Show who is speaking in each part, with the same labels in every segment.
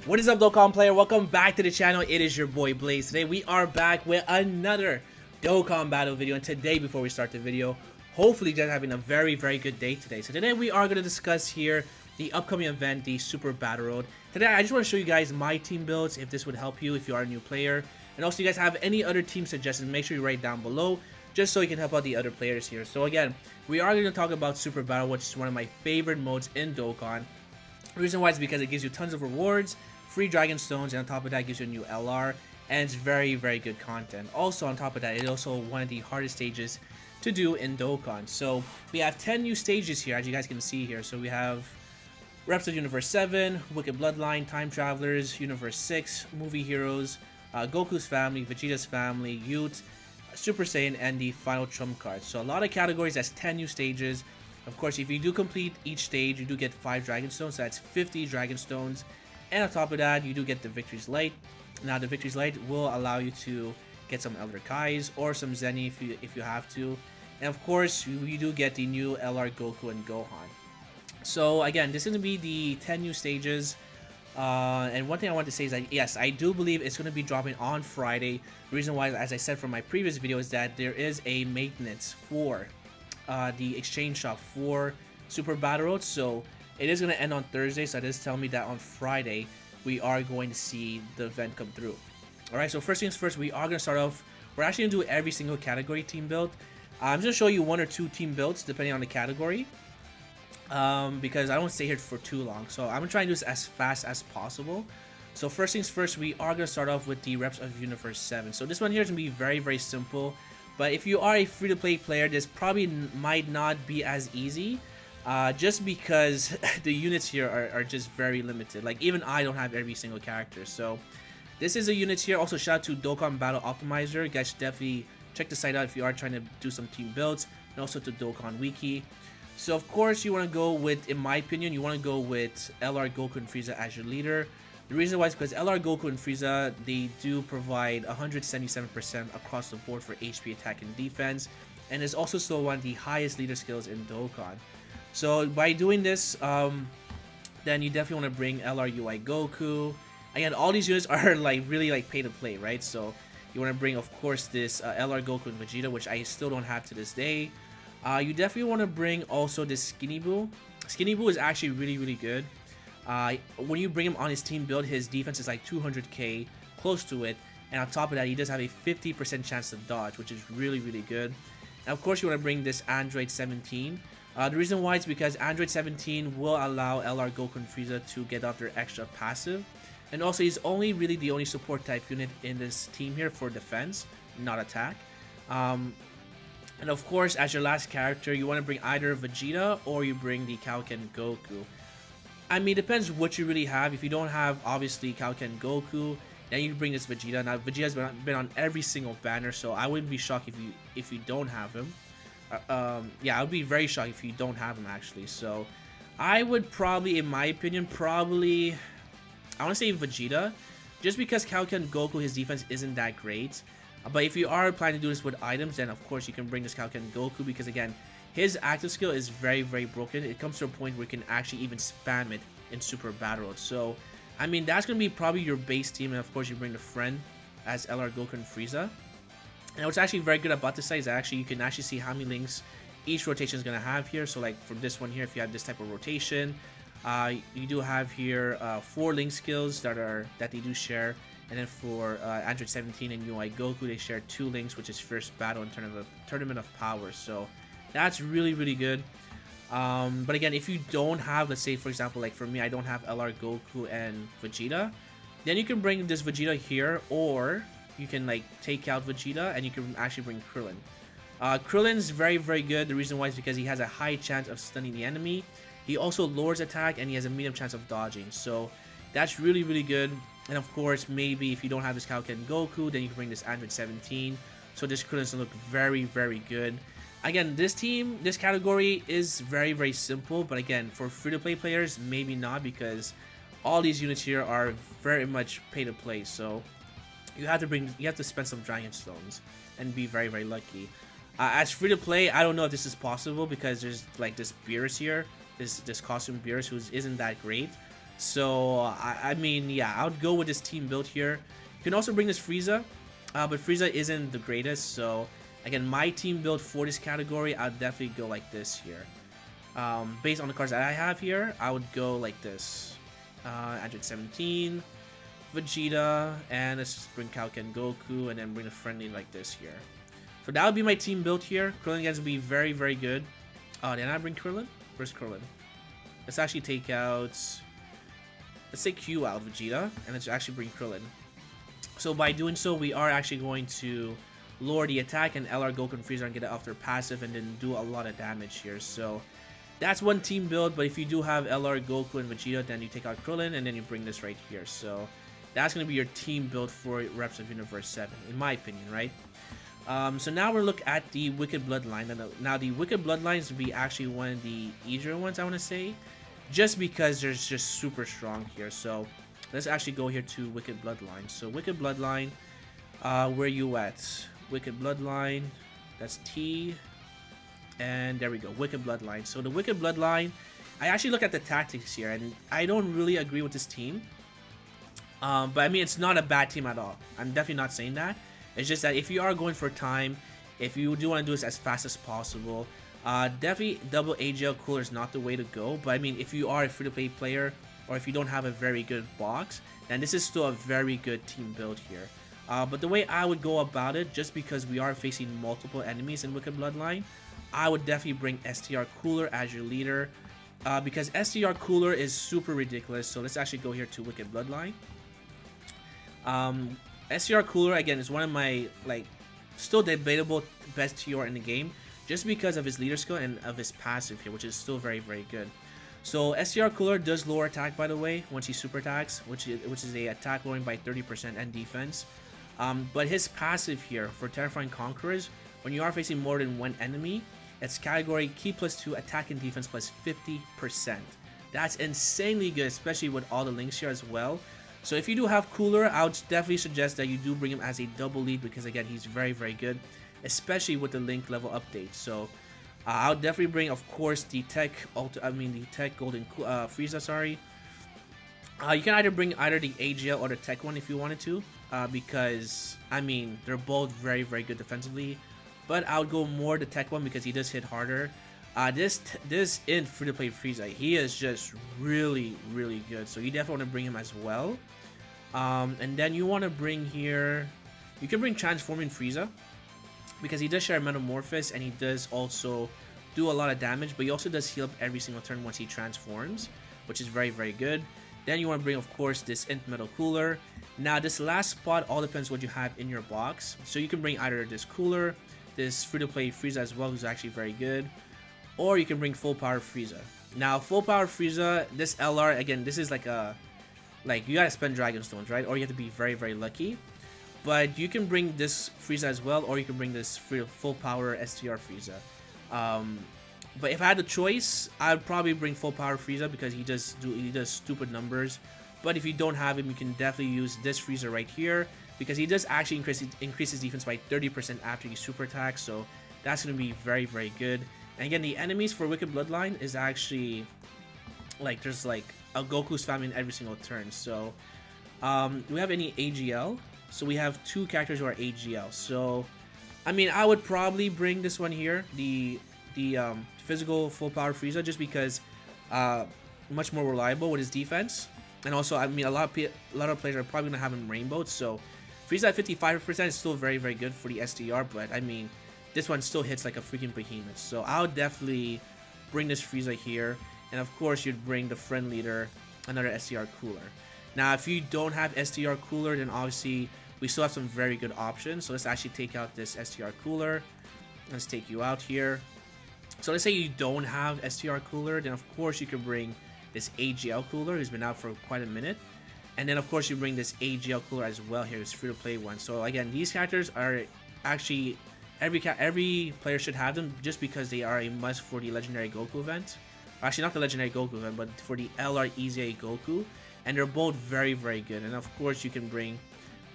Speaker 1: What is up, Dokkan player? Welcome back to the channel. It is your boy Blaze. Today we are back with another Dokkan battle video, and today, before we start the video, hopefully you guys are having a very good day today. So today we are going to discuss here the upcoming event, the Super Battle Road. Today I just want to show you guys my team builds, if this would help you if you are a new player, and also you guys have any other team suggestions, make sure you write down below just so you can help out the other players here. So again, we are going to talk about Super Battle, which is one of my favorite modes in Dokkan. The reason why is because it gives you tons of rewards, free dragon stones, and on top of that it gives you a new LR, and it's very good content. Also on top of that, it's also one of the hardest stages to do in Dokkan. So we have 10 new stages here, as you guys can see here. So we have Reps of Universe 7, Wicked Bloodline, Time Travelers, Universe 6, Movie Heroes, Gokus Family, Vegetas Family, Youth, Super Saiyan, and the final trump card. So a lot of categories. That's 10 new stages. Of course, if you do complete each stage, you do get 5 dragon stones, so that's 50 dragon stones. And on top of that, you do get the Victory's Light. Now the Victory's Light will allow you to get some Elder Kais or some Zeni if you have to. And of course, you do get the new LR Goku and Gohan. So again, this is going to be the 10 new stages. And one thing I want to say is that yes, I do believe it's going to be dropping on Friday. The reason why, as I said from my previous video, is that there is a maintenance for the exchange shop for Super Battle Road. So it is going to end on Thursday, so that is telling me that on Friday we are going to see the event come through. Alright, so first things first, we are going to start off. We're actually going to do every single category team build. I'm just going to show you 1 or 2 team builds depending on the category, because I don't stay here for too long. So I'm going to try and do this as fast as possible. So first things first, we are going to start off with the Reps of Universe 7. So this one here is going to be very simple, but if you are a free-to-play player, this probably might not be as easy. Just because the units here are just very limited. Like, even I don't have every single character. So this is a unit here. Also, shout out to Dokkan Battle Optimizer. You guys should definitely check the site out if you are trying to do some team builds. And also to Dokkan Wiki. So of course you want to go with, in my opinion, you want to go with LR Goku and Frieza as your leader. The reason why is because LR Goku and Frieza, they do provide 177% across the board for HP, attack, and defense. And is also still one of the highest leader skills in Dokkan. So by doing this, then you definitely want to bring LR UI Goku. Again, all these units are really pay to play, right? So you want to bring, of course, this LR Goku and Vegeta, which I still don't have to this day. You definitely want to bring also this Skinny Boo. Skinny Boo is actually really good. When you bring him on his team build, his defense is like 200k, close to it. And on top of that, he does have a 50% chance to dodge, which is really good. And of course, you want to bring this Android 17. The reason why is because Android 17 will allow LR Goku and Frieza to get off their extra passive. And also, he's only really the only support type unit in this team here for defense, not attack. And of course, as your last character, you want to bring either Vegeta or you bring the Kaioken Goku. I mean, it depends what you really have. If you don't have, obviously, Kaioken Goku, then you bring this Vegeta. Now, Vegeta's been on every single banner, so I wouldn't be shocked if you don't have him. Yeah, I would be very shocked if you don't have him, actually. So I would probably, in my opinion, I want to say Vegeta, just because Kaioken Goku, his defense isn't that great. But if you are planning to do this with items, then of course you can bring this Kaioken Goku, because again, his active skill is very broken. It comes to a point where you can actually even spam it in Super Battle Road. So I mean, that's going to be probably your base team, and of course you bring the friend as LR Goku and Frieza. And what's actually very good about this site is that actually you can actually see how many links each rotation is going to have here. So like for this one here, if you have this type of rotation, you do have here 4 link skills that they do share. And then for Android 17 and UI Goku, they share 2 links, which is First Battle and Tournament of Power. So that's really good. But again, if you don't have, let's say for example, like for me, I don't have LR Goku and Vegeta, then you can bring this Vegeta here, or you can like take out Vegeta and you can actually bring Krillin. Krillin's very good. The reason why is because he has a high chance of stunning the enemy. He also lowers attack and he has a medium chance of dodging. So that's really good. And of course, maybe if you don't have this Kaioken Goku, then you can bring this Android 17. So this Krillin's gonna look very good. Again, this category is very simple, but again, for free-to-play players, maybe not, because all these units here are very much pay to play. So you have to spend some dragon stones and be very lucky. As free to play, I don't know if this is possible, because there's like this Beerus here, this costume Beerus, who isn't that great. So I mean, yeah, I would go with this team build here. You can also bring this Frieza, but Frieza isn't the greatest. So again, my team build for this category, I'd definitely go like this here. Based on the cards that I have here, I would go like this. Android 17, Vegeta, and let's just bring Kaioken Goku, and then bring a friendly like this here. So that would be my team build here. Krillin again would be very, very good. Did I bring Krillin? Where's Krillin? Let's actually take out... Let's take Q out, Vegeta, and let's actually bring Krillin. So by doing so, we are actually going to lower the attack, and LR Goku and Frieza and get it off their passive, and then do a lot of damage here. So that's one team build, but if you do have LR Goku and Vegeta, then you take out Krillin, and then you bring this right here. So that's going to be your team build for Reps of Universe 7, in my opinion, right? So now we'll look at the Wicked Bloodline. Now the Wicked Bloodlines will be actually one of the easier ones, I want to say, just because they're just super strong here. So let's actually go here to Wicked Bloodline. So Wicked Bloodline, where you at? Wicked Bloodline, that's T, and there we go, Wicked Bloodline. So the Wicked Bloodline, I actually look at the tactics here, and I don't really agree with this team. But I mean, it's not a bad team at all. I'm definitely not saying that. It's just that if you are going for time, if you do want to do this as fast as possible, definitely double AGL cooler is not the way to go. But I mean, if you are a free-to-play player, or if you don't have a very good box, then this is still a very good team build here. But the way I would go about it, just because we are facing multiple enemies in Wicked Bloodline, I would definitely bring STR Cooler as your leader, because STR Cooler is super ridiculous. So let's actually go here to Wicked Bloodline. STR Cooler, again, is one of my, like, still debatable best TR in the game, just because of his leader skill and of his passive here, which is still very, very good. So STR Cooler does lower attack, by the way, once he super attacks, which is a attack lowering by 30% and defense. But his passive here for Terrifying Conquerors, when you are facing more than one enemy, it's category Ki +2, attack and defense plus 50%. That's insanely good, especially with all the links here as well. So if you do have Cooler, I would definitely suggest that you do bring him as a double lead, because again, he's very, very good, especially with the link level update. So I would definitely bring, of course, the Tech Golden Frieza. Sorry. You can either bring either the AGL or the Tech one if you wanted to, because I mean they're both very, very good defensively. But I would go more the Tech one because he does hit harder. This in free-to-play Frieza, he is just really, really good. So you definitely want to bring him as well. And then you want to bring here, you can bring Transforming Frieza, because he does share Metamorphosis, and he does also do a lot of damage, but he also does heal up every single turn once he transforms, which is very, very good. Then you want to bring, of course, this Int Metal Cooler. Now, this last spot all depends what you have in your box. So you can bring either this Cooler, this free-to-play Frieza as well, who's actually very good, or you can bring Full Power Frieza. Now, Full Power Frieza, this LR, again, this is like a, you gotta spend Dragon Stones, right? Or you have to be very, very lucky. But you can bring this Frieza as well, or you can bring this Full Power STR Frieza. But if I had a choice, I'd probably bring Full Power Frieza, because he does stupid numbers. But if you don't have him, you can definitely use this Frieza right here, because he does actually increase his defense by 30% after he super attacks. So that's gonna be very, very good. And again, the enemies for Wicked Bloodline is actually there's like a Gokus Family in every single turn. So do we have any AGL? So we have two characters who are AGL. So I mean, I would probably bring this one here, the physical Full Power Frieza, just because much more reliable with his defense. And also, I mean, a lot of players are probably gonna have him rainbowed. So Frieza at 55% is still very, very good for the SDR, but I mean, this one still hits like a freaking behemoth. So I would definitely bring this Frieza here. And of course, you'd bring the friend leader, another SDR Cooler. Now, if you don't have SDR Cooler, then obviously we still have some very good options. So let's actually take out this SDR Cooler. Let's take you out here. So let's say you don't have SDR Cooler, then of course you can bring this AGL Cooler, who's been out for quite a minute. And then of course you bring this AGL Cooler as well here, this free-to-play one. So again, these characters are actually, every player should have them, just because they are a must for the Legendary Goku event. Actually, not the Legendary Goku event, but for the LR EZA Goku. And they're both very, very good. And of course, you can bring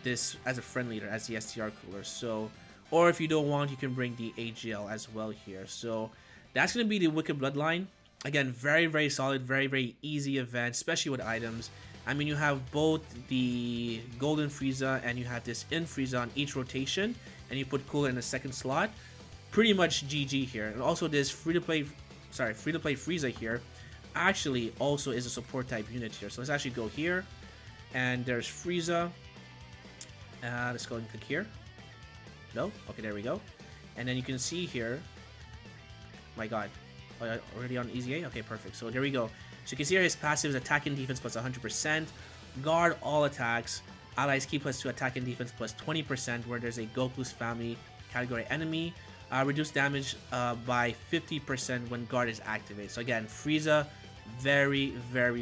Speaker 1: this as a friend leader, as the STR Cooler. So, or if you don't want, you can bring the AGL as well here. So that's going to be the Wicked Bloodline. Again, very solid, very easy event, especially with items. I mean, you have both the golden Frieza and you have this in Frieza on each rotation, and you put Cooler in the second slot. Pretty much GG here. And also this free-to-play Frieza here actually also is a support type unit here. So let's actually go here, and there's Frieza. Let's go and click here. No? Okay, there we go. And then you can see here, my god, already on easy A? Okay, perfect. So there we go. So you can see here his passive is attack and defense plus 100%, guard all attacks, allies key plus 2 attack and defense plus 20%, where there's a Gokus Family category enemy, reduce damage by 50% when guard is activated. So again, Frieza, very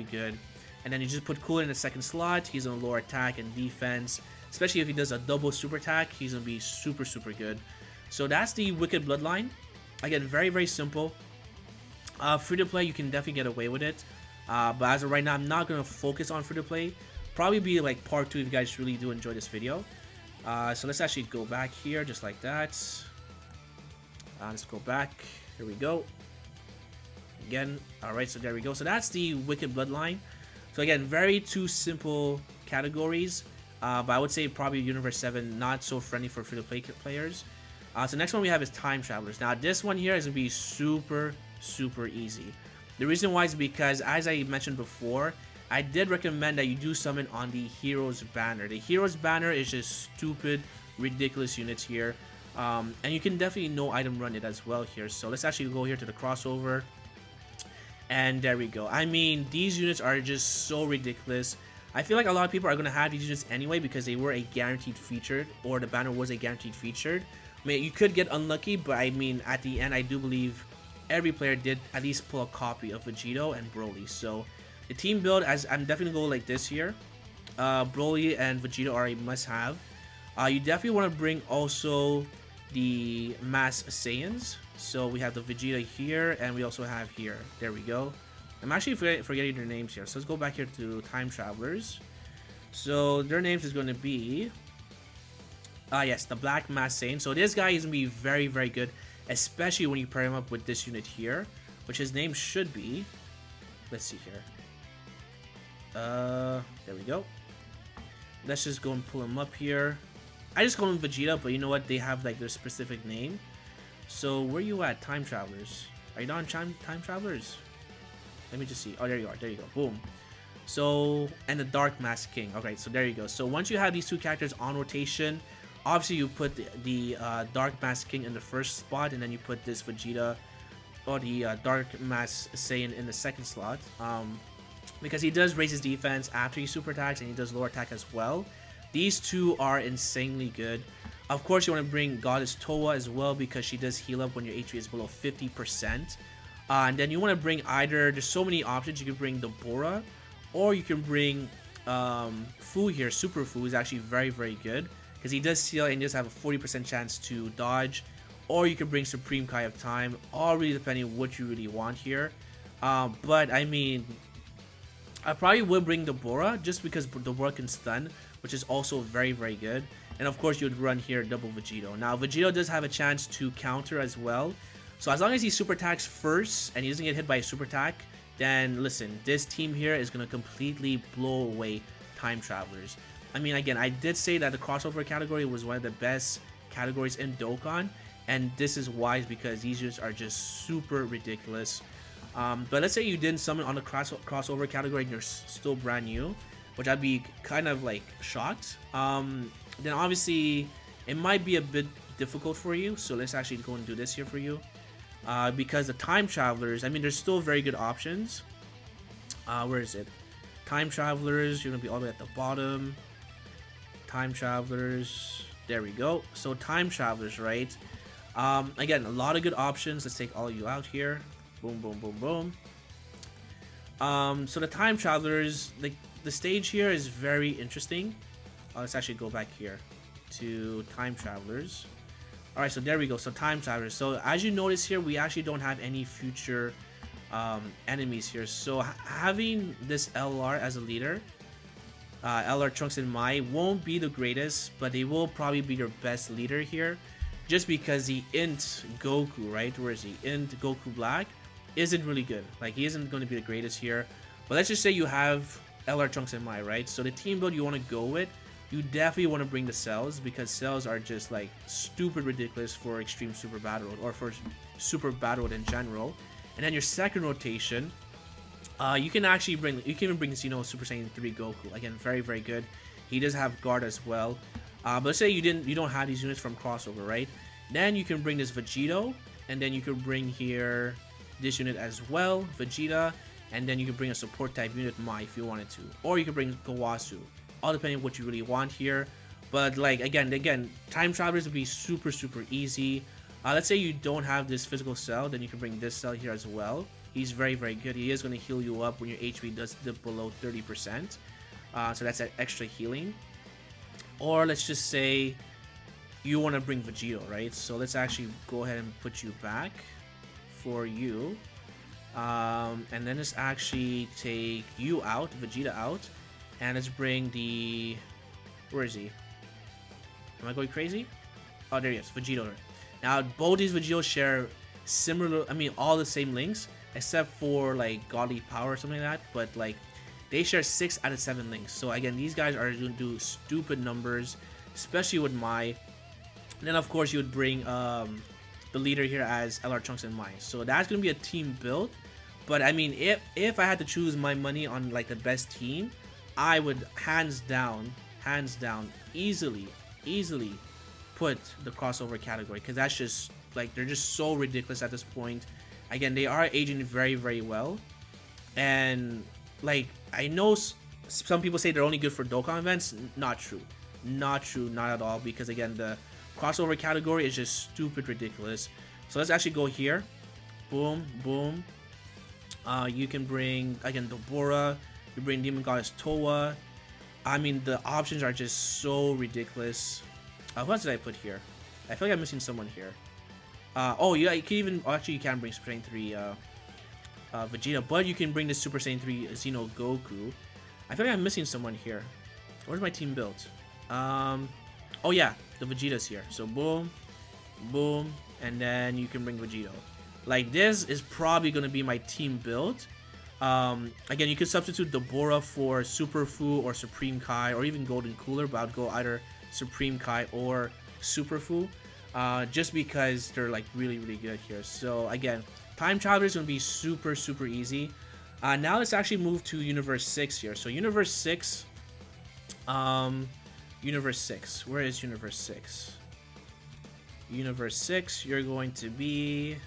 Speaker 1: good. And then you just put Cooler in the second slot. He's on lower attack and defense, especially if he does a double super attack. He's gonna be super good. So that's the Wicked Bloodline. Again, very simple. Free to play, you can definitely get away with it. But as of right now, I'm not gonna focus on free to play. Probably be like part 2 if you guys really do enjoy this video. So let's actually go back here just like that. Let's go back. Here we go. Again, alright, so there we go. So that's the Wicked Bloodline. So again, very 2 simple categories. But I would say probably Universe 7 not so friendly for free-to-play players. So next one we have is Time Travelers. Now this one here is going to be super easy. The reason why is because, as I mentioned before, I did recommend that you do summon on the Heroes Banner. The Heroes Banner is just stupid, ridiculous units here. And you can definitely no item run it as well here. So let's actually go here to the crossover. And there we go. I mean, these units are just so ridiculous. I feel like a lot of people are going to have these units anyway because they were a guaranteed featured, or the banner was a guaranteed featured. I mean, you could get unlucky, but I mean, at the end, I do believe every player did at least pull a copy of Vegito and Broly. So the team build, as I'm definitely going to go like this here. Broly and Vegito are a must-have. You definitely want to bring also the Mass Saiyans. So we have the Vegeta here, and we also have here. There we go. I'm actually forgetting their names here. So let's go back here to Time Travelers. So their names is going to be... yes, the Black Mass Saiyan. So this guy is going to be very good, especially when you pair him up with this unit here, which his name should be... Let's see here. There we go. Let's just go and pull him up here. I just call him Vegeta, but you know what? They have like their specific name. So where you at, Time Travelers? Are you not on Time Travelers? Let me just see. Oh, there you are. There you go. Boom. So, and the Dark Mask King. Okay, so there you go. So once you have these 2 characters on rotation, obviously you put the Dark Mask King in the first spot, and then you put this Vegeta or the Dark Mask Saiyan in the second slot. Because he does raise his defense after he super attacks, and he does lower attack as well. These 2 are insanely good. Of course, you want to bring Goddess Towa as well, because she does heal up when your HP is below 50%. And then you want to bring either, there's so many options. You can bring the Bora, or you can bring Fu here. Super Fu is actually very good, because he does heal and he does have a 40% chance to dodge. Or you can bring Supreme Kai of Time, all really depending on what you really want here. But I mean, I probably will bring the Bora, just because the Bora can stun, which is also very good. And of course, you would run here double Vegito. Now, Vegito does have a chance to counter as well. So as long as he super attacks first and he doesn't get hit by a super attack, then listen, this team here is going to completely blow away Time Travelers. I mean, again, I did say that the crossover category was one of the best categories in Dokkan, and this is wise because these units are just super ridiculous. But let's say you didn't summon on the crossover category and you're still brand new, which I'd be kind of like shocked. Then obviously it might be a bit difficult for you. So let's actually go and do this here for you. Because the Time Travelers, I mean, there's still very good options. Where is it? Time Travelers, you're gonna be all the way at the bottom. Time Travelers, there we go. So Time Travelers, right? Again, a lot of good options. Let's take all of you out here. Boom. So the Time Travelers, the stage here is very interesting. Let's actually go back here to Time Travelers. Alright, so there we go. So Time Travelers. So as you notice here, we actually don't have any future enemies here. So having this LR as a leader, LR Trunks and Mai won't be the greatest, but they will probably be your best leader here. Just because the Int Goku, right? Where is he? Int Goku Black isn't really good. Like, he isn't going to be the greatest here. But let's just say you have LR Trunks in mind, right? So the team build you want to go with, you definitely want to bring the cells, because cells are just like stupid ridiculous for Extreme Super Battle or for Super Battle in general. And then your second rotation, you can actually bring, you can even bring Super Saiyan 3 Goku. Again, very, very good. He does have guard as well. But let's say you don't have these units from crossover, right? Then you can bring this Vegito, and then you can bring here this unit as well, Vegeta, and then you can bring a support type unit, Mai, if you wanted to, or you can bring Gowasu, all depending on what you really want here. But like again, time travelers would be super easy. Let's say you don't have this physical cell, then you can bring this cell here as well. He's very good. He is going to heal you up when your HP does dip below 30%. So that's that extra healing. Or let's just say you want to bring Vegito, right? So let's actually go ahead and put you back for you. And then let's actually take you out, Vegeta out. And let's bring the... Where is he? Am I going crazy? Oh, there he is, Vegito. Now, both these Vegetos share similar, all the same links, except for like godly power or something like that. But like, they share 6 out of 7 links. So again, these guys are going to do stupid numbers, especially with Mai. And then of course you would bring the leader here as LR Trunks and Mai. So that's going to be a team build. But I mean, if I had to choose my money on like the best team, I would hands down, easily put the crossover category, because that's just like, they're just so ridiculous at this point. Again, they are aging very well, and like, I know some people say they're only good for Dokkan events. Not true, not at all, because again, the crossover category is just stupid ridiculous. So let's actually go here, boom. You can bring again Dobora, you bring Demon Goddess Towa. I mean, the options are just so ridiculous. Who else did I put here? I feel like I'm missing someone here. Oh, yeah, you can even... Actually, you can bring Super Saiyan 3 Vegeta, but you can bring the Super Saiyan 3 Xeno Goku. I feel like I'm missing someone here. Where's my team built? Oh, yeah, the Vegeta's here. So, boom, and then you can bring Vegito. Like, this is probably going to be my team build. Again, you could substitute Dobora for Super Fu or Supreme Kai or even Golden Cooler, but I'd go either Supreme Kai or Super Fu, just because they're like really good here. So again, time traveler is going to be super easy. Now let's actually move to Universe 6 here. So Universe 6, Universe 6, where is Universe 6? Universe 6, you're going to be,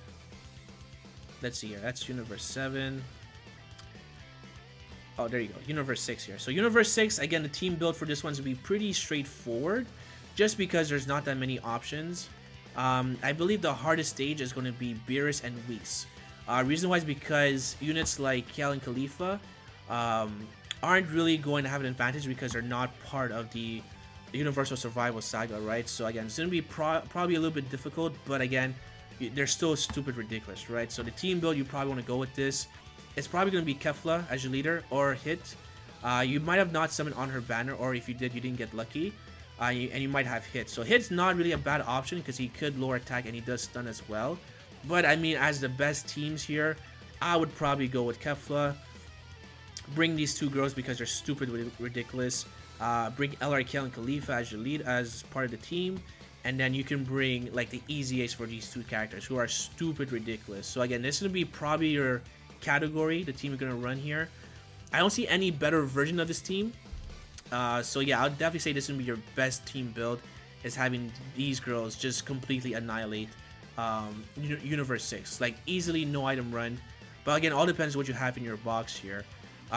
Speaker 1: let's see here, that's Universe 7. Oh, there you go, Universe 6 here. So Universe 6, again, the team build for this one's going to be pretty straightforward, just because there's not that many options. I believe the hardest stage is going to be Beerus and Whis. Reason why is because units like Kale and Khalifa aren't really going to have an advantage because they're not part of the Universal Survival Saga, right? So again, it's going to be probably a little bit difficult, but again, they're still stupid ridiculous, right? So the team build, you probably want to go with this. It's probably going to be Kefla as your leader, or Hit. You might have not summoned on her banner, or if you did, you didn't get lucky. And you might have Hit. So Hit's not really a bad option because he could lower attack and he does stun as well. But I mean, as the best teams here, I would probably go with Kefla. Bring these two girls because they're stupid ridiculous. Bring LR Kale and Khalifa as your lead, as part of the team. And then you can bring like the easy ace for these two characters who are stupid ridiculous. So again, this is going to be probably your category, the team you're going to run here. I don't see any better version of this team. So yeah, I'll definitely say this is going to be your best team build, is having these girls just completely annihilate Universe 6. Like, easily no item run. But again, all depends on what you have in your box here.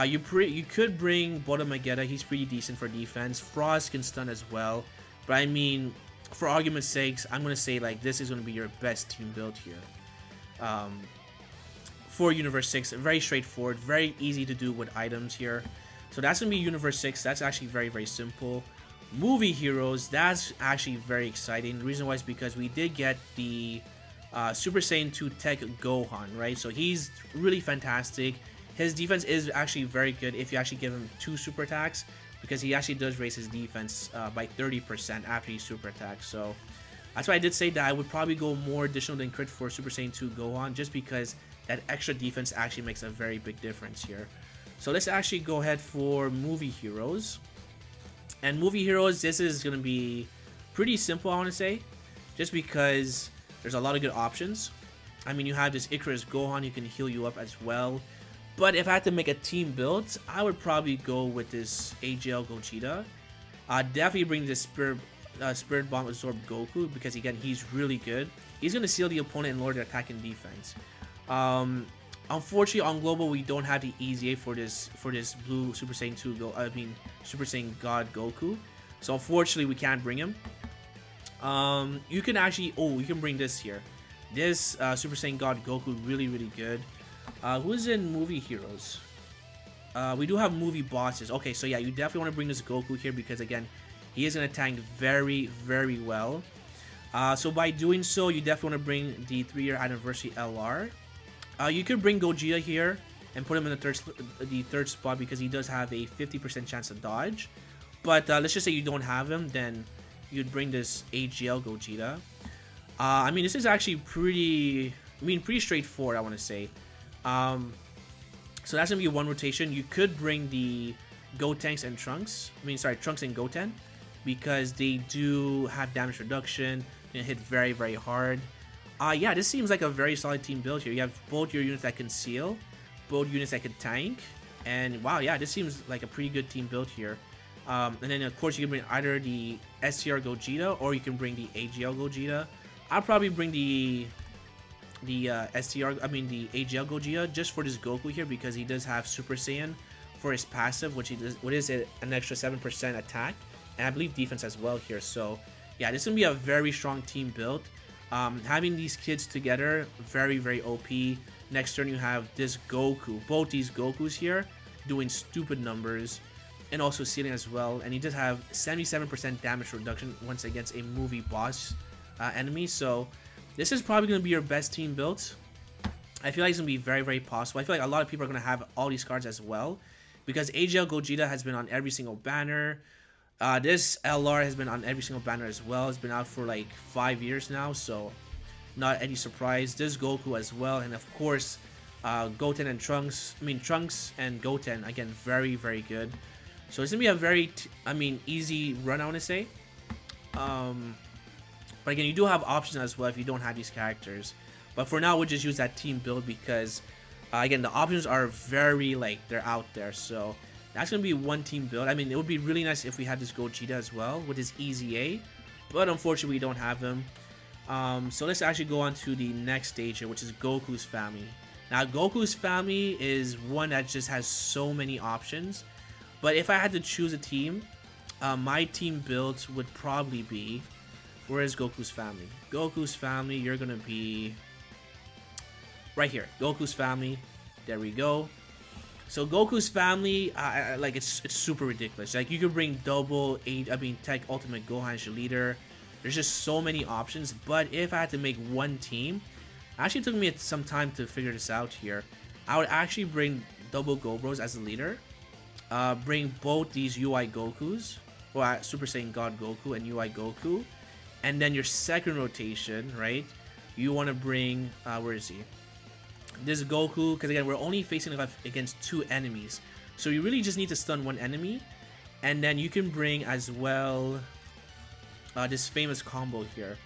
Speaker 1: You could bring Boda Magetta. He's pretty decent for defense. Frost can stun as well. But I mean, for argument's sakes, I'm going to say like this is going to be your best team build here. For Universe 6, very straightforward, very easy to do with items here. So that's going to be Universe 6. That's actually very simple. Movie heroes, that's actually very exciting. The reason why is because we did get the Super Saiyan 2 Tech Gohan, right? So he's really fantastic. His defense is actually very good if you actually give him 2 super attacks, because he actually does raise his defense by 30% after he super attacks. So That's why I did say that I would probably go more additional than crit for Super Saiyan 2 Gohan, just because that extra defense actually makes a very big difference here. So let's actually go ahead for movie heroes. And movie heroes, this is going to be pretty simple, I want to say, just because there's a lot of good options. I mean, you have this Icarus Gohan who can heal you up as well. But if I had to make a team build, I would probably go with this AGL Gogeta. Definitely bring this Spirit Bomb Absorb Goku, because again, he's really good. He's going to seal the opponent and lower their attack and defense. Unfortunately, on global, we don't have the EZA for this blue Super Saiyan 2 Super Saiyan God Goku. So unfortunately, we can't bring him. You can actually, you can bring this here. This Super Saiyan God Goku, really good. Who's in movie heroes? We do have movie bosses. Okay, so yeah, you definitely want to bring this Goku here, because again, he is going to tank very well. So by doing so, you definitely want to bring the 3-year anniversary LR. You could bring Gogeta here and put him in the third spot, because he does have a 50% chance to dodge. But let's just say you don't have him, then you'd bring this AGL Gogeta. I mean, this is actually pretty straightforward, I want to say. So that's gonna be one rotation. You could bring the Gotenks and Trunks. Trunks and Goten, because they do have damage reduction. They hit very hard. Yeah, this seems like a very solid team build here. You have both your units that can seal, both units that can tank, and wow, yeah, this seems like a pretty good team build here. And then of course you can bring either the STR Gogeta or you can bring the AGL Gogeta. I'll probably bring the AGL Gogeta just for this Goku here, because he does have Super Saiyan for his passive, which is an extra 7% attack, and I believe defense as well here. So yeah, this is gonna be a very strong team build. Having these kids together, very OP. Next turn you have this Goku, both these Gokus here doing stupid numbers, and also sealing as well. And he does have 77% damage reduction once against a movie boss enemy. So this is probably going to be your best team build. I feel like it's going to be very possible. I feel like a lot of people are going to have all these cards as well, because AGL Gogeta has been on every single banner. This LR has been on every single banner as well. It's been out for like 5 years now, so not any surprise. This Goku as well, and of course Goten and Trunks. Trunks and Goten, again, very good. So it's gonna be a very easy run, I want to say. But again, you do have options as well if you don't have these characters. But for now, we'll just use that team build, because again, the options are very, they're out there. So that's going to be one team build. I mean, it would be really nice if we had this Gogeta as well with his EZA, but unfortunately we don't have him. So let's actually go on to the next stage here, which is Goku's Family. Now, Goku's Family is one that just has so many options, but if I had to choose a team, my team builds would probably be, where is Goku's Family? Goku's Family, you're going to be right here. Goku's Family, there we go. So Goku's Family, it's super ridiculous. Like, you could bring Tech Ultimate Gohan as your leader. There's just so many options. But if I had to make one team, it actually took me some time to figure this out here. I would actually bring Double Gobros as the leader. Bring both these UI Gokus, or Super Saiyan God Goku and UI Goku. And then your second rotation, right? You want to bring, where is he? This Goku, because again, we're only facing against 2 enemies, so you really just need to stun 1 enemy. And then you can bring as well this famous combo here,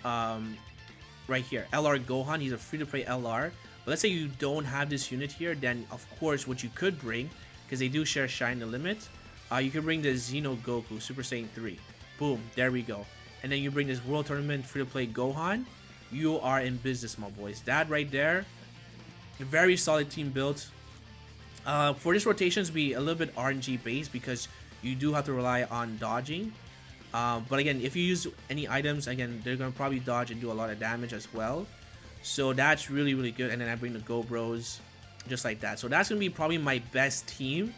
Speaker 1: right here, LR Gohan. He's a free-to-play LR, but let's say you don't have this unit here, then of course what you could bring, because they do share Shine the Limit, you can bring the Xeno Goku Super Saiyan 3. Boom, there we go. And then you bring this World Tournament free-to-play Gohan. You are in business, my boys. That right there, a very solid team build. For this rotations, be a little bit RNG based, because you do have to rely on dodging. But again, if you use any items, again, they're gonna probably dodge and do a lot of damage as well. So that's really good. And then I bring the Go Bros, just like that. So that's gonna be probably my best team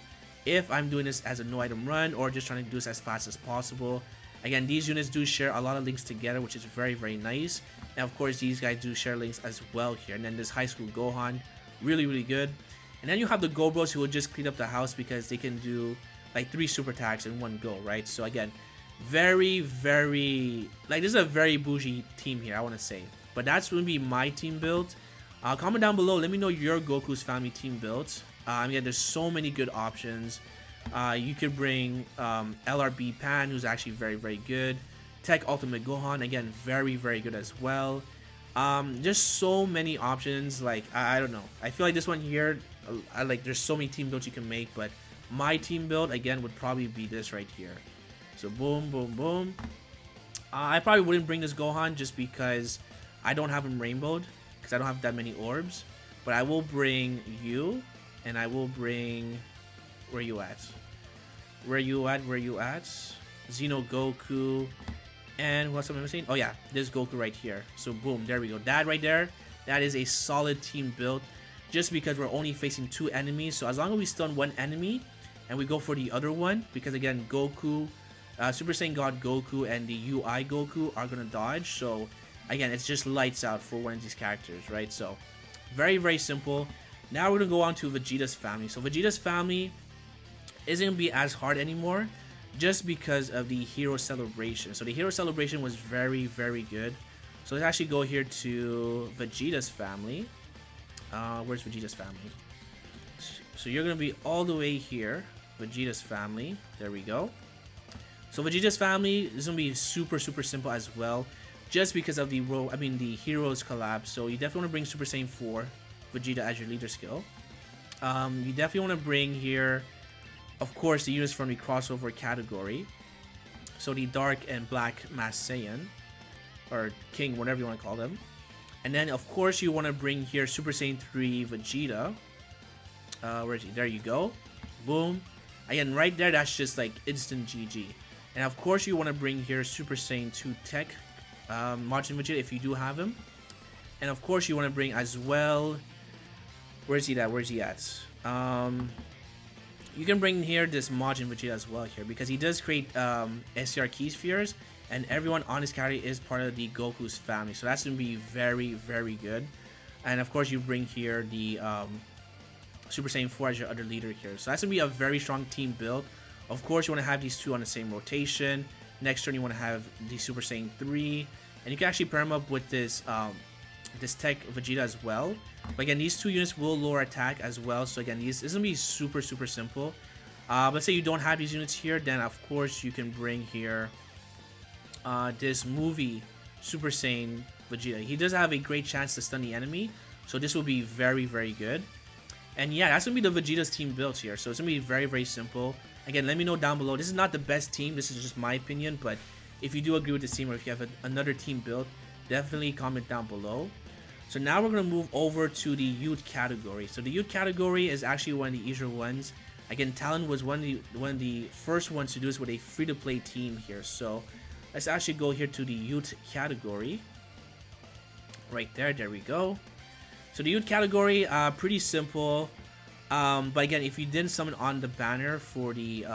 Speaker 1: if I'm doing this as a no item run, or just trying to do this as fast as possible. Again, these units do share a lot of links together, which is very nice. And of course, these guys do share links as well here. And then this High School Gohan, really good. And then you have the Gobros, who will just clean up the house, because they can do like 3 super attacks in one go, right? So again, very like this is a very bougie team here, I want to say. But that's going to be my team build. Comment down below, let me know your Goku's Family team builds. Yeah, there's so many good options. You could bring LRB Pan, who's actually very good. Tech Ultimate Gohan, again, very good as well. Just so many options. Like I don't know, I feel like this one here, there's so many team builds you can make, but my team build again would probably be this right here. So boom. I probably wouldn't bring this Gohan just because I don't have him rainbowed, because I don't have that many orbs. But I will bring you, and I will bring, where you at? Xeno Goku. And what's am I missing? Oh yeah, this Goku right here. So boom, there we go. That right there, that is a solid team build. Just because we're only facing 2 enemies. So as long as we stun 1 enemy and we go for the other one, because again, Goku, Super Saiyan God Goku and the UI Goku are gonna dodge. So again, it's just lights out for one of these characters, right? So very simple. Now we're gonna go on to Vegetas Family. So Vegetas Family isn't gonna be as hard anymore, just because of the Hero Celebration. So the Hero Celebration was very good. So let's actually go here to Vegetas Family. Where's Vegetas Family? So you're gonna be all the way here, Vegetas Family. There we go. So Vegetas Family is gonna be super simple as well, just because of the Heroes collab. So you definitely want to bring Super Saiyan 4 Vegeta as your leader skill. You definitely want to bring here, of course, the units from the crossover category. So the Dark and Black Masked Saiyan, or King, whatever you want to call them. And then, of course, you want to bring here Super Saiyan 3 Vegeta. Where is he? There you go. Boom. Again, right there, that's just like instant GG. And of course, you want to bring here Super Saiyan 2 Tech Majin Vegeta if you do have him. And of course, you want to bring as well. Where's he at? You can bring here this Majin Vegeta as well here, because he does create SCR Key Spheres, and everyone on his character is part of the Goku's family. So that's going to be very good. And of course, you bring here the Super Saiyan 4 as your other leader here. So that's going to be a very strong team build. Of course, you want to have these 2 on the same rotation. Next turn, you want to have the Super Saiyan 3. And you can actually pair them up with this this Tech Vegeta as well. But again, these 2 units will lower attack as well. So again, this is going to be super simple. Let's say you don't have these units here, then of course you can bring here this movie Super Saiyan Vegeta. He does have a great chance to stun the enemy. So this will be very good. And yeah, that's going to be the Vegeta's team built here. So it's going to be very simple. Again, let me know down below. This is not the best team. This is just my opinion. But if you do agree with this team, or if you have another team built, definitely comment down below. So now we're going to move over to the youth category. So the youth category is actually one of the easier ones. Again, Talon was one of the first ones to do this with a free-to-play team here. So let's actually go here to the youth category. Right there we go. So the youth category, pretty simple. But again, if you didn't summon on the banner for the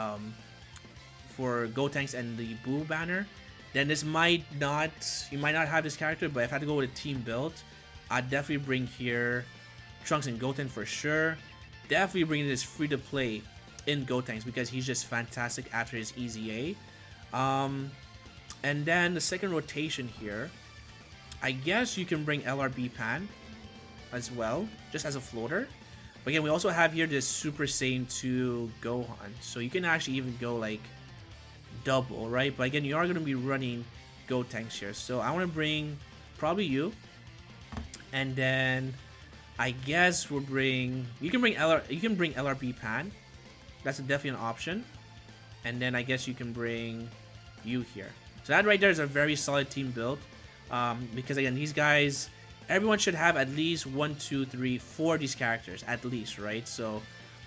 Speaker 1: for Gotenks and the Boo banner, then this might not, you might not have this character. But if I had to go with a team build, I'd definitely bring here Trunks and Goten for sure. Definitely bringing this free to play in Gotenks, because he's just fantastic after his EZA. And then the second rotation here, I guess you can bring LRB Pan as well, just as a floater. But again, we also have here this Super Saiyan 2 Gohan, so you can actually even go like double, right? But again, you are going to be running Gotenks here, so I want to bring probably you. And then I guess you can bring LRB Pan. That's definitely an option. And then I guess you can bring you here. So that right there is a very solid team build. Because again, these guys, everyone should have at least 1, 2, 3, 4 of these characters at least, right? So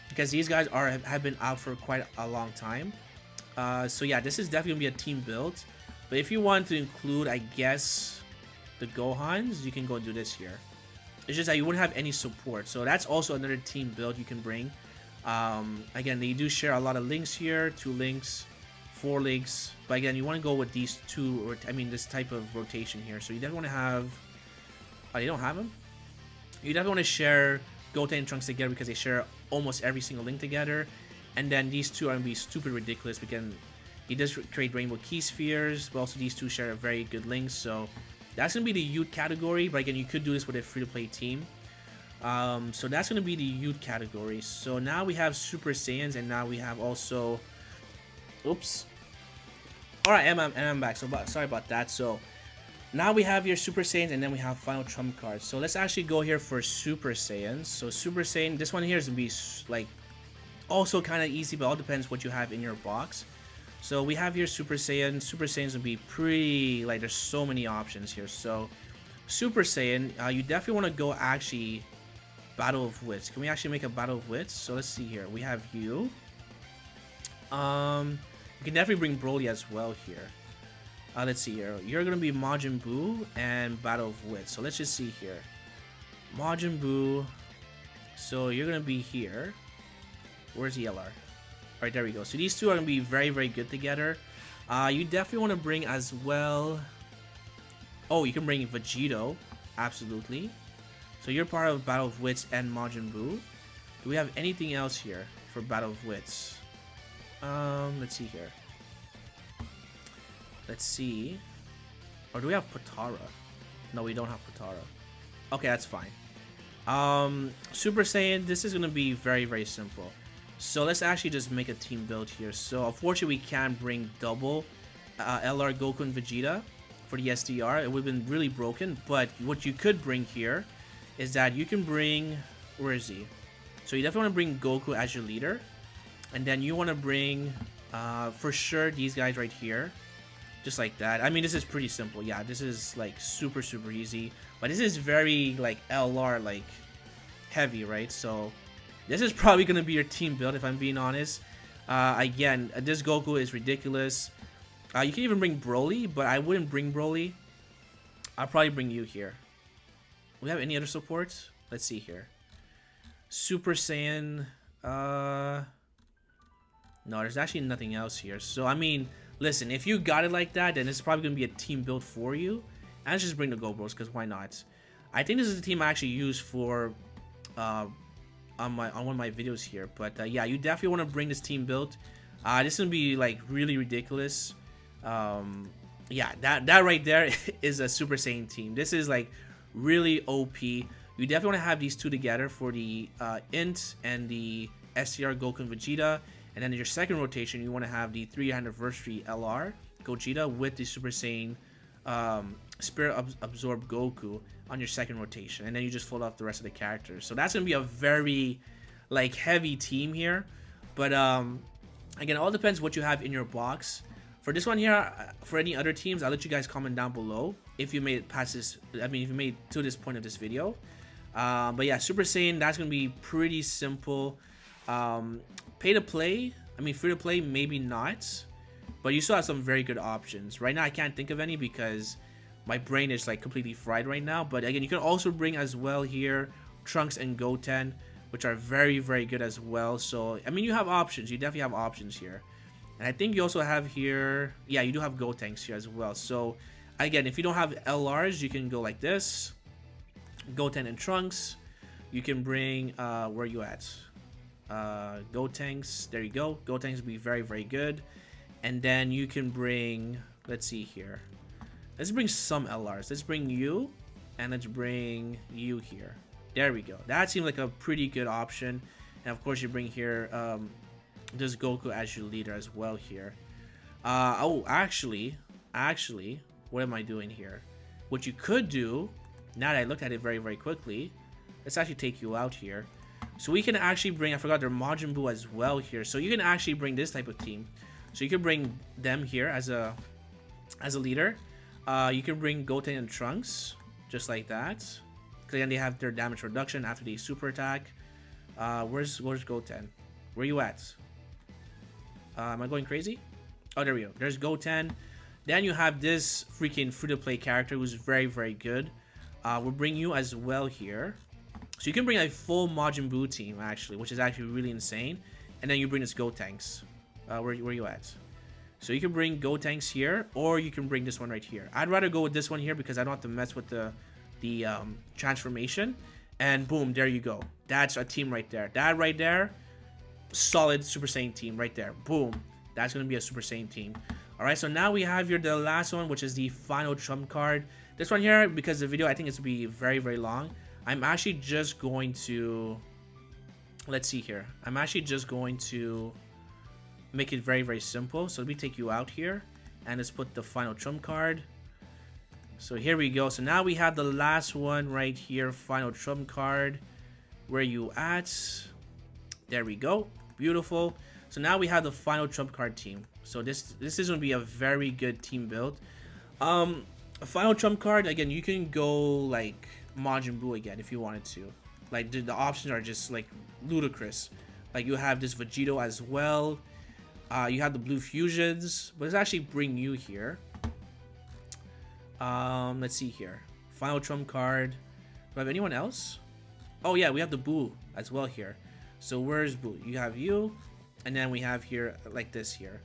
Speaker 1: because these guys have been out for quite a long time. So yeah, this is definitely gonna be a team build. But if you want to include, I guess, the Gohans, you can go do this here. It's just that you wouldn't have any support, so that's also another team build you can bring. Again, they do share a lot of links here, 2 links, 4 links. But again, you want to go with these 2, or this type of rotation here. So you definitely want to have. Oh, you don't have them. You definitely want to share Goten and Trunks together, because they share almost every single link together. And then these 2 are gonna be stupid ridiculous, because He does create rainbow key spheres, but also these two share a very good link. So that's gonna be the youth category. But again, you could do this with a free-to-play team. So that's gonna be the youth category. So now we have Super Saiyans, and now we have also, oops. All right, and I'm back. So sorry about that. So now we have your Super Saiyans, and then we have final trump cards. So let's actually go here for Super Saiyans. So Super Saiyan, this one here is gonna be like also kind of easy, but all depends what you have in your box. So we have here Super Saiyan. Super Saiyan's gonna be pretty, like, there's so many options here. So Super Saiyan, you definitely want to go actually Battle of Wits. Can we actually make a Battle of Wits? So let's see here. We have you. You can definitely bring Broly as well here. Let's see here. You're gonna be Majin Buu and Battle of Wits. So let's just see here. Majin Buu. So you're gonna be here. Where's the LR? Alright, there we go. So these two are going to be very, very good together. You definitely want to bring as well... Oh, you can bring Vegito. Absolutely. So you're part of Battle of Wits and Majin Buu. Do we have anything else here for Battle of Wits? Let's see here. Let's see. Or do we have Potara? No, we don't have Potara. Okay, that's fine. Super Saiyan, this is going to be very, very simple. So let's actually just make a team build here. So unfortunately we can't bring double LR Goku and Vegeta for the SDR. It would have been really broken. But what you could bring here is that you can bring... Where is he? So you definitely want to bring Goku as your leader. And then you want to bring, for sure, these guys right here. Just like that. I mean, this is pretty simple. Yeah, this is like super, super easy. But this is very like LR, like heavy, right? So... This is probably going to be your team build, if I'm being honest. Again, this Goku is ridiculous. You can even bring Broly, but I wouldn't bring Broly. I'll probably bring you here. Do we have any other supports? Let's see here. Super Saiyan. No, there's actually nothing else here. So, I mean, listen, if you got it like that, then it's probably going to be a team build for you. And let's just bring the Go-Bros, because why not? I think this is the team I actually use for... on one of my videos here, but yeah, you definitely want to bring this team build. This is gonna be like really ridiculous. Yeah, that right there is a Super Saiyan team. This is like really OP. You definitely want to have these two together for the Int and the SCR Goku and Vegeta, and then in your second rotation you want to have the 3rd anniversary LR Gogeta with the Super Saiyan Spirit Absorb Goku on your second rotation, and then you just fold off the rest of the characters. So that's gonna be a very like heavy team here, but again, it all depends what you have in your box. For this one here, for any other teams, I'll let you guys comment down below if you made it past this. I mean, if you made it to this point of this video. But yeah, Super Saiyan, that's gonna be pretty simple. Pay to play, I mean free to play, maybe not, but you still have some very good options. Right now, I can't think of any because my brain is like completely fried right now. But again, you can also bring as well here Trunks and Goten, which are very, very good as well. So I mean, you have options. You definitely have options here. And I think you also have here, yeah, you do have Gotenks here as well. So again, if you don't have LRs, you can go like this. Goten and Trunks. You can bring where are you at? Gotenks. There you go. Gotenks will be very, very good. And then you can bring, let's see here. Let's bring some LRs. Let's bring you, and let's bring you here. There we go. That seems like a pretty good option. And of course, you bring here this Goku as your leader as well here. Oh, actually, what am I doing here? What you could do, now that I looked at it very, very quickly, let's actually take you out here. So we can actually bring, I forgot, their Majin Buu as well here. So you can actually bring this type of team. So you can bring them here as a leader. You can bring Goten and Trunks, just like that. Because then they have their damage reduction after the super attack. Where's Goten? Where you at? Am I going crazy? Oh, there we go. There's Goten. Then you have this freaking free-to-play character who's very, very good. We'll bring you as well here. So you can bring a full Majin Buu team, actually, which is actually really insane. And then you bring this Gotenks. Where you at? So you can bring Gotenks here, or you can bring this one right here. I'd rather go with this one here because I don't have to mess with the transformation. And boom, there you go. That's a team right there. That right there, solid Super Saiyan team right there. Boom. That's going to be a Super Saiyan team. Alright, so now we have here the last one, which is the final trump card. This one here, because the video, I think it's going to be very, very long. I'm actually just going to... Let's see here. I'm actually just going to make it very, very simple. So let me take you out here. And let's put the final trump card. So here we go. So now we have the last one right here. Final trump card. Where you at? There we go. Beautiful. So now we have the final trump card team. So this is going to be a very good team build. A final trump card, again, you can go like Majin Buu again if you wanted to. Like the options are just like ludicrous. Like you have this Vegito as well. You have the blue fusions, but let's actually bring you here. Let's see here. Final trump card. Do I have anyone else? Oh yeah, we have the Buu as well here. So where's Buu? You have you, and then we have here like this here.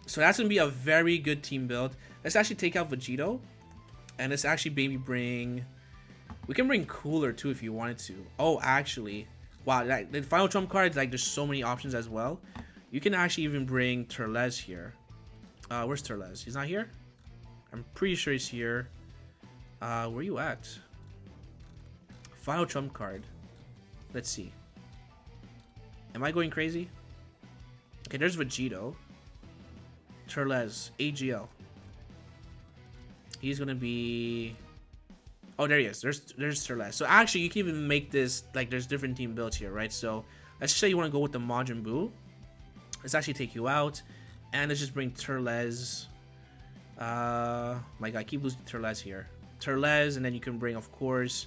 Speaker 1: So that's gonna be a very good team build. Let's actually take out Vegito, and let's actually maybe bring. We can bring Cooler too if you wanted to. Oh, actually, wow! Like, the final trump card, like there's so many options as well. You can actually even bring Turles here. Where's Turles? He's not here? I'm pretty sure he's here. Where are you at? Final trump card. Let's see. Am I going crazy? Okay, there's Vegito. Turles. AGL. He's gonna be... Oh, there he is. There's Turles. So actually, you can even make this... Like, there's different team builds here, right? So, let's say you want to go with the Majin Buu. Let's actually take you out, and let's just bring Turles. My God, I keep losing Turles here. Turles, and then you can bring, of course,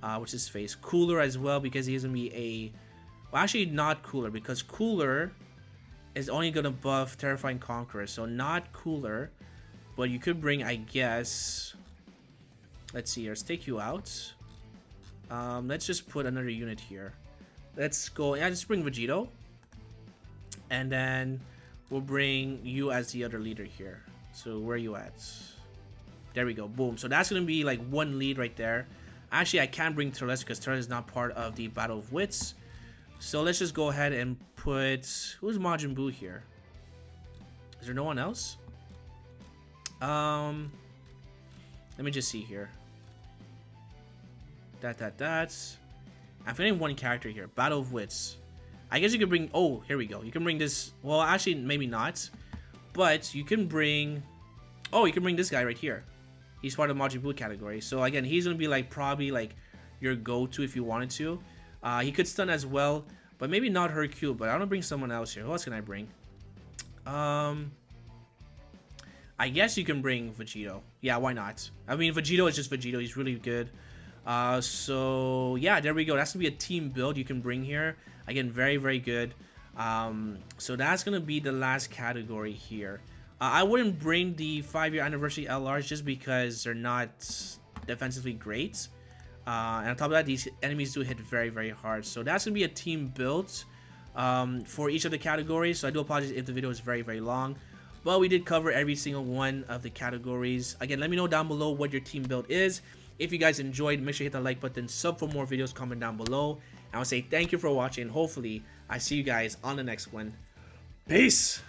Speaker 1: what's his face? Cooler as well, because he's gonna be a... Well, actually, not Cooler, because Cooler is only gonna buff Terrifying Conqueror, so not Cooler. But you could bring, I guess... Let's see here. Let's take you out. Let's just put another unit here. Let's go... Yeah, just bring Vegito. And then we'll bring you as the other leader here. So where are you at? There we go. Boom. So that's going to be like one lead right there. Actually, I can't bring Turles because Turles is not part of the Battle of Wits. So let's just go ahead and put... Who's Majin Buu here? Is there no one else? Let me just see here. That's... I'm forgetting one character here. Battle of Wits. I guess you could bring... Oh, here we go. You can bring this... Well, actually, maybe not. But you can bring... Oh, you can bring this guy right here. He's part of the Majin Buu category. So, again, he's going to be, like, probably, like, your go-to if you wanted to. He could stun as well. But maybe not Hercule. But I want to bring someone else here. Who else can I bring? I guess you can bring Vegito. Yeah, why not? I mean, Vegito is just Vegito. He's really good. So, yeah, there we go. That's going to be a team build you can bring here. Again, very, very good. So that's going to be the last category here. I wouldn't bring the 5-year anniversary LRs just because they're not defensively great. And on top of that, these enemies do hit very, very hard. So that's going to be a team build for each of the categories. So I do apologize if the video is very, very long. But we did cover every single one of the categories. Again, let me know down below what your team build is. If you guys enjoyed, make sure you hit the like button, sub for more videos, comment down below. And I'll say thank you for watching. Hopefully, I see you guys on the next one. Peace!